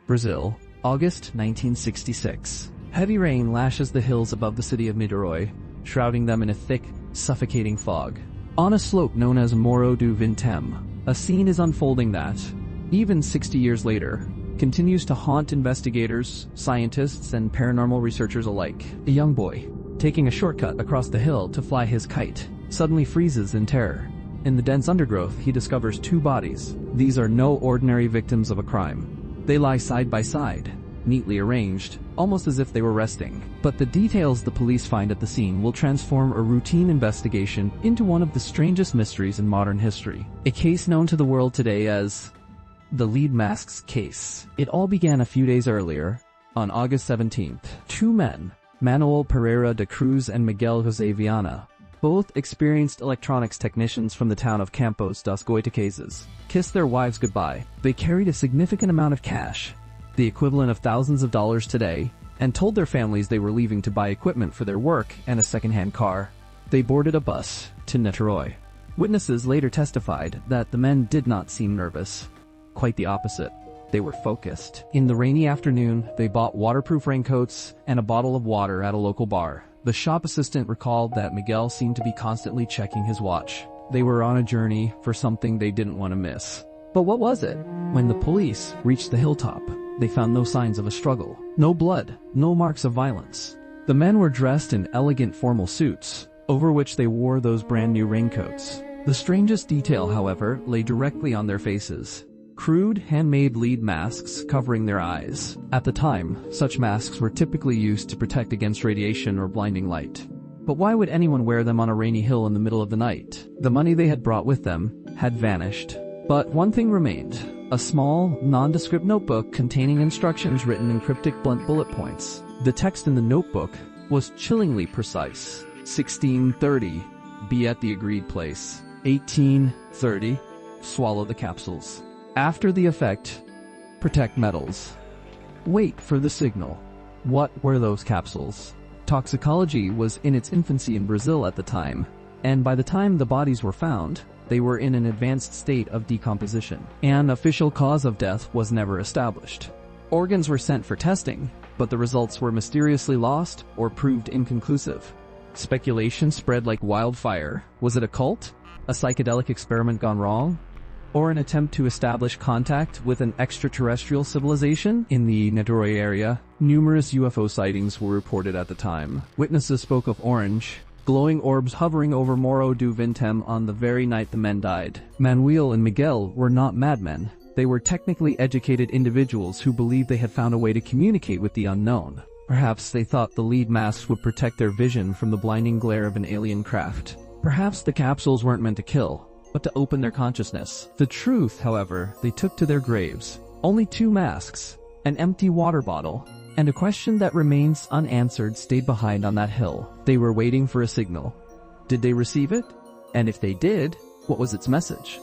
Brazil, August 1966. Heavy rain lashes the hills above the city of Niterói, shrouding them in a thick, suffocating fog. On a slope known as Morro do Vintém, a scene is unfolding that, even 60 years later, continues to haunt investigators, scientists, and paranormal researchers alike. A young boy, taking a shortcut across the hill to fly his kite, suddenly freezes in terror. In the dense undergrowth, he discovers two bodies. These are no ordinary victims of a crime. They lie side by side, neatly arranged, almost as if they were resting. But the details the police find at the scene will transform a routine investigation into one of the strangest mysteries in modern history. A case known to the world today as the lead masks case. It all began a few days earlier, on August 17th. Two men, Manoel Pereira de Cruz and Miguel José Viana, both experienced electronics technicians from the town of Campos das Goitacazes, kissed their wives goodbye. They carried a significant amount of cash, the equivalent of thousands of dollars today, and told their families they were leaving to buy equipment for their work and a second-hand car. They boarded a bus to Niterói. Witnesses later testified that the men did not seem nervous. Quite the opposite. They were focused. In the rainy afternoon, they bought waterproof raincoats and a bottle of water at a local bar. The shop assistant recalled that Miguel seemed to be constantly checking his watch. They were on a journey for something they didn't want to miss. But what was it? When the police reached the hilltop, they found no signs of a struggle. No blood, no marks of violence. The men were dressed in elegant formal suits, over which they wore those brand new raincoats. The strangest detail, however, lay directly on their faces. Crude, handmade lead masks covering their eyes. At the time, such masks were typically used to protect against radiation or blinding light. But why would anyone wear them on a rainy hill in the middle of the night? The money they had brought with them had vanished. But one thing remained. A small, nondescript notebook containing instructions written in cryptic blunt bullet points. The text in the notebook was chillingly precise. 16:30, be at the agreed place. 18:30, swallow the capsules. After the effect, protect metals. Wait for the signal. What were those capsules? Toxicology was in its infancy in Brazil at the time, and by the time the bodies were found, they were in an advanced state of decomposition. An official cause of death was never established. Organs were sent for testing, but the results were mysteriously lost or proved inconclusive. Speculation spread like wildfire. Was it a cult? A psychedelic experiment gone wrong? Or an attempt to establish contact with an extraterrestrial civilization? In the Niterói area, numerous UFO sightings were reported at the time. Witnesses spoke of orange, glowing orbs hovering over Morro do Vintém on the very night the men died. Manoel and Miguel were not madmen. They were technically educated individuals who believed they had found a way to communicate with the unknown. Perhaps they thought the lead masks would protect their vision from the blinding glare of an alien craft. Perhaps the capsules weren't meant to kill, but to open their consciousness. The truth, however, they took to their graves. Only two masks, an empty water bottle, and a question that remains unanswered stayed behind on that hill. They were waiting for a signal. Did they receive it? And if they did, what was its message?